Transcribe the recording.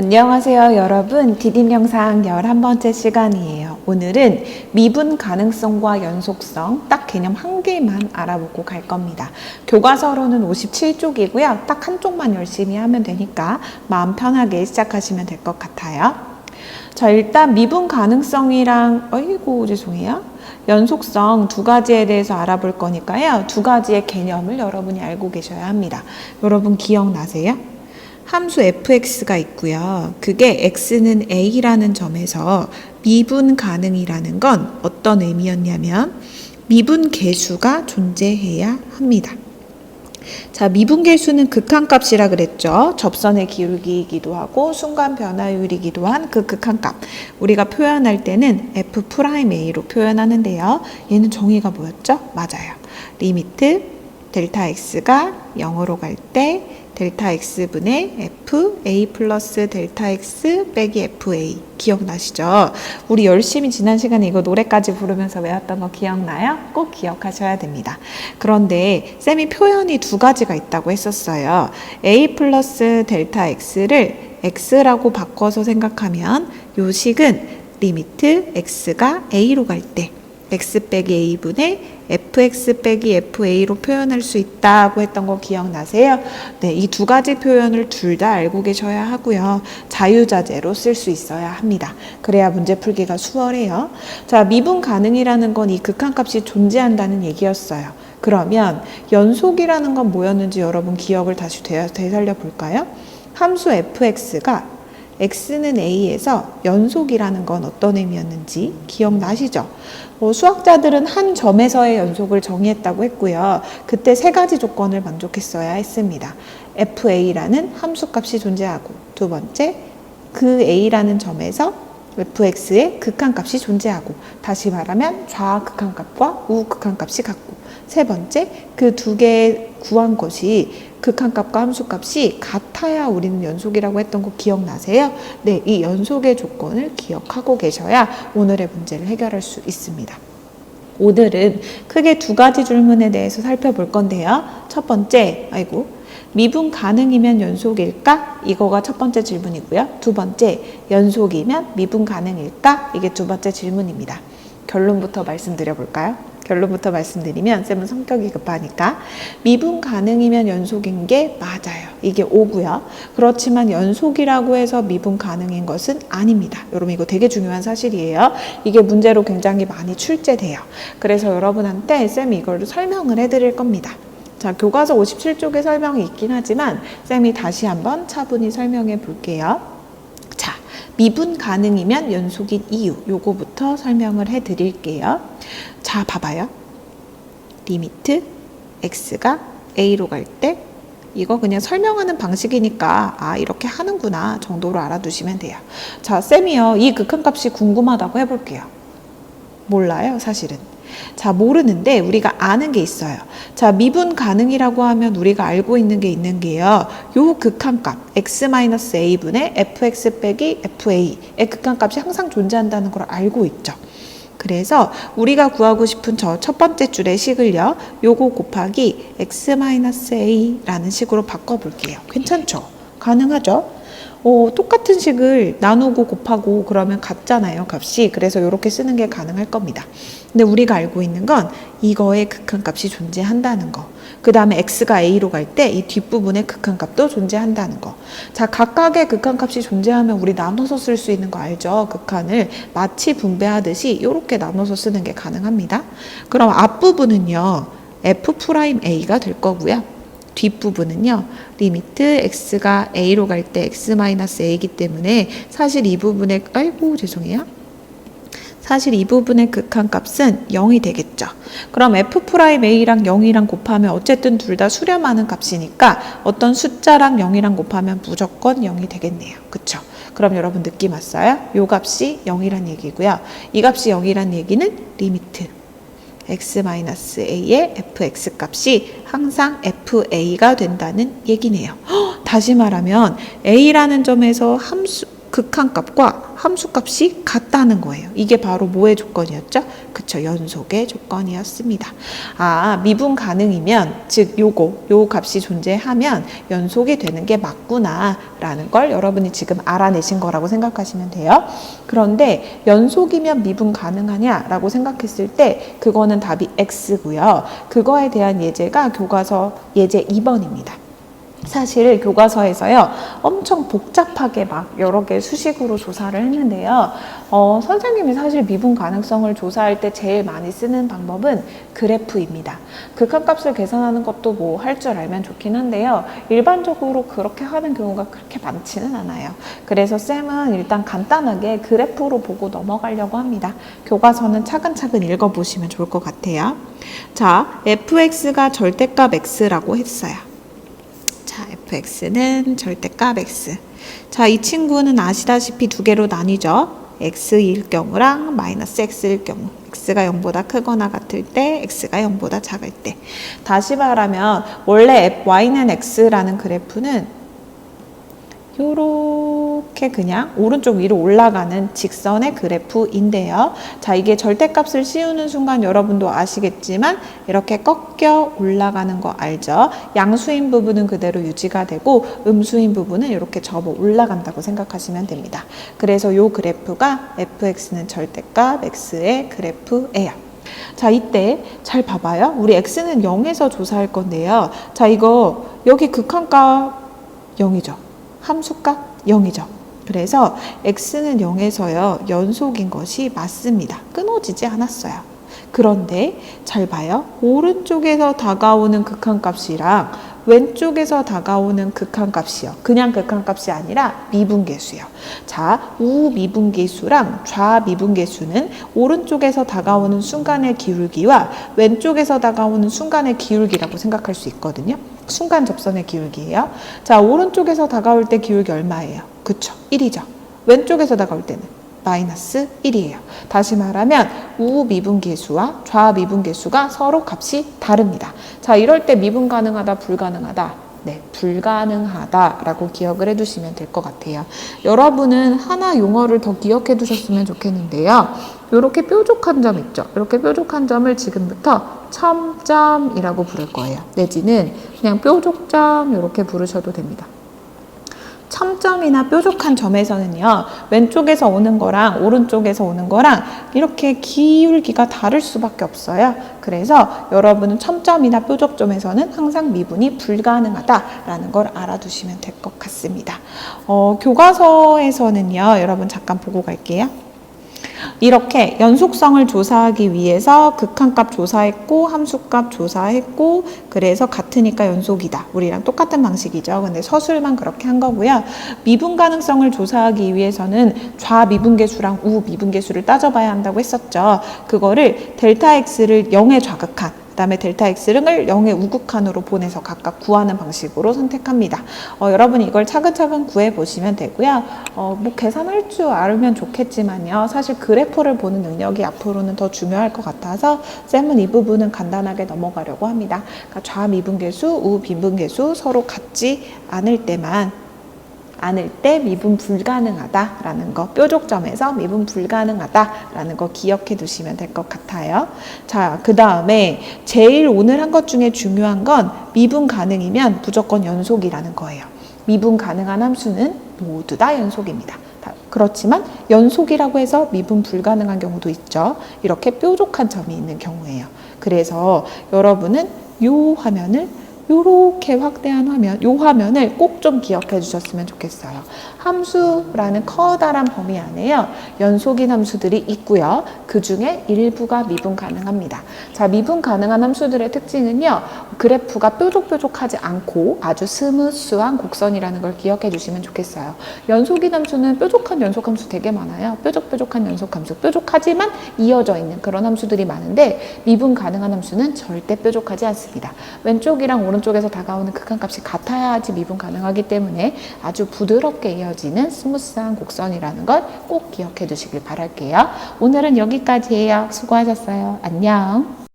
안녕하세요 여러분, 디딤 영상 11번째 시간이에요. 오늘은 미분 가능성과 연속성 딱 개념 한 개만 알아보고 갈 겁니다. 교과서로는 57쪽이고요. 딱 한쪽만 열심히 하면 되니까 마음 편하게 시작하시면 될 것 같아요. 자, 일단 미분 가능성이랑 죄송해요. 연속성 두 가지에 대해서 알아볼 거니까요. 두 가지의 개념을 여러분이 알고 계셔야 합니다. 여러분 기억나세요? 함수 fx가 있고요. 그게 x는 a라는 점에서 미분 가능이라는 건 어떤 의미였냐면 미분 계수가 존재해야 합니다. 자, 미분 계수는 극한값이라 그랬죠. 접선의 기울기이기도 하고 순간 변화율이기도 한 그 극한값. 우리가 표현할 때는 f'a로 표현하는데요. 얘는 정의가 뭐였죠? 맞아요. 리미트 델타 x가 0으로 갈 때 델타 x분의 fa 플러스 델타 x 빼기 fa. 기억나시죠? 우리 열심히 지난 시간에 이거 노래까지 부르면서 외웠던 거 기억나요? 꼭 기억하셔야 됩니다. 그런데 쌤이 표현이 두 가지가 있다고 했었어요. a 플러스 델타 x를 x라고 바꿔서 생각하면 요 식은 리미트 x가 a로 갈 때 x 빼기 a분의 fx 빼기 fa로 표현할 수 있다고 했던 거 기억나세요? 네, 이 두 가지 표현을 둘 다 알고 계셔야 하고요. 자유자재로 쓸 수 있어야 합니다. 그래야 문제 풀기가 수월해요. 자, 미분 가능이라는 건 이 극한값이 존재한다는 얘기였어요. 그러면 연속이라는 건 뭐였는지 여러분 기억을 다시 되살려 볼까요? 함수 fx가 x는 a에서 연속이라는 건 어떤 의미였는지 기억나시죠? 수학자들은 한 점에서의 연속을 정의했다고 했고요. 그때 세 가지 조건을 만족했어야 했습니다. fa라는 함수값이 존재하고, 두 번째, 그 a라는 점에서 fx의 극한값이 존재하고, 다시 말하면 좌극한값과 우극한값이 같고, 세 번째, 그 두 개 구한 것이 극한값과 함수값이 같아야 우리는 연속이라고 했던 거 기억나세요? 네, 이 연속의 조건을 기억하고 계셔야 오늘의 문제를 해결할 수 있습니다. 오늘은 크게 두 가지 질문에 대해서 살펴볼 건데요. 첫 번째, 미분 가능이면 연속일까? 이거가 첫 번째 질문이고요. 두 번째, 연속이면 미분 가능일까? 이게 두 번째 질문입니다. 결론부터 말씀드려 볼까요? 결론부터 말씀드리면 쌤은 성격이 급하니까 미분 가능이면 연속인 게 맞아요. 이게 O고요. 그렇지만 연속이라고 해서 미분 가능인 것은 아닙니다. 여러분 이거 되게 중요한 사실이에요. 이게 문제로 굉장히 많이 출제돼요. 그래서 여러분한테 쌤이 이걸 설명을 해드릴 겁니다. 자, 교과서 57쪽에 설명이 있긴 하지만 쌤이 다시 한번 차분히 설명해 볼게요. 자, 미분 가능이면 연속인 이유, 요거부터 설명을 해 드릴게요. 자, 봐봐요. 리미트 x가 a로 갈 때 이거 그냥 설명하는 방식이니까 이렇게 하는구나 정도로 알아두시면 돼요. 자, 쌤이요. 이 극한값이 궁금하다고 해볼게요. 몰라요, 사실은. 자, 모르는데 우리가 아는 게 있어요. 자, 미분 가능이라고 하면 우리가 알고 있는 게 있는 게요. 요 극한값 x-a분의 fx 빼기 fa의 극한값이 항상 존재한다는 걸 알고 있죠. 그래서 우리가 구하고 싶은 저 첫 번째 줄의 식을요. 요거 곱하기 x-a라는 식으로 바꿔볼게요. 괜찮죠? 가능하죠? 똑같은 식을 나누고 곱하고 그러면 같잖아요, 값이. 그래서 이렇게 쓰는 게 가능할 겁니다. 근데 우리가 알고 있는 건 이거의 극한값이 존재한다는 거. 그 다음에 x가 a로 갈 때 이 뒷부분의 극한값도 존재한다는 거. 자, 각각의 극한값이 존재하면 우리 나눠서 쓸 수 있는 거 알죠? 극한을 마치 분배하듯이 이렇게 나눠서 쓰는 게 가능합니다. 그럼 앞부분은요, f'a가 될 거고요. 뒷부분은요, 리미트 x가 a로 갈 때 x-a이기 때문에 사실 이 부분의, 사실 이 부분의 극한값은 0이 되겠죠. 그럼 f'a랑 0이랑 곱하면 어쨌든 둘 다 수렴하는 값이니까 어떤 숫자랑 0이랑 곱하면 무조건 0이 되겠네요. 그쵸? 그럼 여러분 느낌 왔어요? 요 값이 0이란 얘기고요. 이 값이 0이란 얘기는 리미트 x-a의 fx 값이 항상 fa가 된다는 얘기네요. 다시 말하면 a라는 점에서 극한값과 함수값이 같다는 거예요. 이게 바로 뭐의 조건이었죠? 그쵸, 연속의 조건이었습니다. 아, 미분 가능이면, 즉 요 값이 존재하면 연속이 되는 게 맞구나 라는 걸 여러분이 지금 알아내신 거라고 생각하시면 돼요. 그런데 연속이면 미분 가능하냐라고 생각했을 때 그거는 답이 X고요. 그거에 대한 예제가 교과서 예제 2번입니다. 사실 교과서에서요 엄청 복잡하게 막 여러 개 수식으로 조사를 했는데요. 선생님이 사실 미분 가능성을 조사할 때 제일 많이 쓰는 방법은 그래프입니다. 극한값을 계산하는 것도 뭐 할 줄 알면 좋긴 한데요. 일반적으로 그렇게 하는 경우가 그렇게 많지는 않아요. 그래서 쌤은 일단 간단하게 그래프로 보고 넘어가려고 합니다. 교과서는 차근차근 읽어보시면 좋을 것 같아요. 자, fx가 절대값 x라고 했어요. 자, fx는 절대값 x. 자, 이 친구는 아시다시피 두 개로 나뉘죠. x일 경우랑 마이너스 x일 경우. x가 0보다 크거나 같을 때, x가 0보다 작을 때. 다시 말하면 원래 y는 x라는 그래프는 요렇게 그냥 오른쪽 위로 올라가는 직선의 그래프인데요. 자, 이게 절대값을 씌우는 순간 여러분도 아시겠지만 이렇게 꺾여 올라가는 거 알죠? 양수인 부분은 그대로 유지가 되고 음수인 부분은 이렇게 접어 올라간다고 생각하시면 됩니다. 그래서 요 그래프가 fx는 절대값 x의 그래프예요. 자, 이때 잘 봐봐요. 우리 x는 0에서 조사할 건데요. 자, 이거 여기 극한값 0이죠. 함수값 0이죠. 그래서 x는 0에서요 연속인 것이 맞습니다. 끊어지지 않았어요. 그런데 잘 봐요. 오른쪽에서 다가오는 극한값이랑 왼쪽에서 다가오는 극한값이요. 그냥 극한값이 아니라 미분계수요. 자, 우미분계수랑 좌미분계수는 오른쪽에서 다가오는 순간의 기울기와 왼쪽에서 다가오는 순간의 기울기라고 생각할 수 있거든요. 순간 접선의 기울기예요. 자, 오른쪽에서 다가올 때 기울기 얼마예요? 그쵸, 1이죠. 왼쪽에서 다가올 때는 마이너스 1이에요. 다시 말하면 우미분계수와 좌미분계수가 서로 값이 다릅니다. 자, 이럴 때 미분 가능하다, 불가능하다? 네, 불가능하다라고 기억을 해두시면 될 것 같아요. 여러분은 하나 용어를 더 기억해 두셨으면 좋겠는데요. 이렇게 뾰족한 점 있죠? 이렇게 뾰족한 점을 지금부터 첨점이라고 부를 거예요. 내지는 그냥 뾰족점 이렇게 부르셔도 됩니다. 첨점이나 뾰족한 점에서는요, 왼쪽에서 오는 거랑 오른쪽에서 오는 거랑 이렇게 기울기가 다를 수밖에 없어요. 그래서 여러분은 첨점이나 뾰족점에서는 항상 미분이 불가능하다라는 걸 알아두시면 될 것 같습니다. 교과서에서는요, 여러분 잠깐 보고 갈게요. 이렇게 연속성을 조사하기 위해서 극한값 조사했고 함수값 조사했고 그래서 같으니까 연속이다. 우리랑 똑같은 방식이죠. 근데 서술만 그렇게 한 거고요. 미분 가능성을 조사하기 위해서는 좌미분계수랑 우미분계수를 따져봐야 한다고 했었죠. 그거를 델타 x를 0에 좌극한 그다음에 델타 x를 0의 우극한으로 보내서 각각 구하는 방식으로 선택합니다. 여러분이 이걸 차근차근 구해보시면 되고요. 뭐 계산할 줄 알면 좋겠지만요. 사실 그래프를 보는 능력이 앞으로는 더 중요할 것 같아서 쌤은 이 부분은 간단하게 넘어가려고 합니다. 그러니까 좌미분계수, 우미분계수 서로 같지 않을 때 미분 불가능하다라는 거, 뾰족점에서 미분 불가능하다라는 거 기억해 두시면 될 것 같아요. 자, 그 다음에 제일 오늘 한 것 중에 중요한 건 미분 가능이면 무조건 연속이라는 거예요. 미분 가능한 함수는 모두 다 연속입니다. 그렇지만 연속이라고 해서 미분 불가능한 경우도 있죠. 이렇게 뾰족한 점이 있는 경우예요. 그래서 여러분은 요 화면을 이렇게 확대한 화면, 이 화면을 꼭 좀 기억해 주셨으면 좋겠어요. 함수라는 커다란 범위 안에요. 연속인 함수들이 있고요. 그 중에 일부가 미분 가능합니다. 자, 미분 가능한 함수들의 특징은요. 그래프가 뾰족뾰족하지 않고 아주 스무스한 곡선이라는 걸 기억해 주시면 좋겠어요. 연속인 함수는 뾰족한 연속함수 되게 많아요. 뾰족뾰족한 연속함수, 뾰족하지만 이어져 있는 그런 함수들이 많은데 미분 가능한 함수는 절대 뾰족하지 않습니다. 왼쪽이랑 오른쪽에서 다가오는 극한값이 같아야지 미분 가능하기 때문에 아주 부드럽게 이어지는 스무스한 곡선이라는 걸 꼭 기억해 두시길 바랄게요. 오늘은 여기까지예요. 수고하셨어요. 안녕.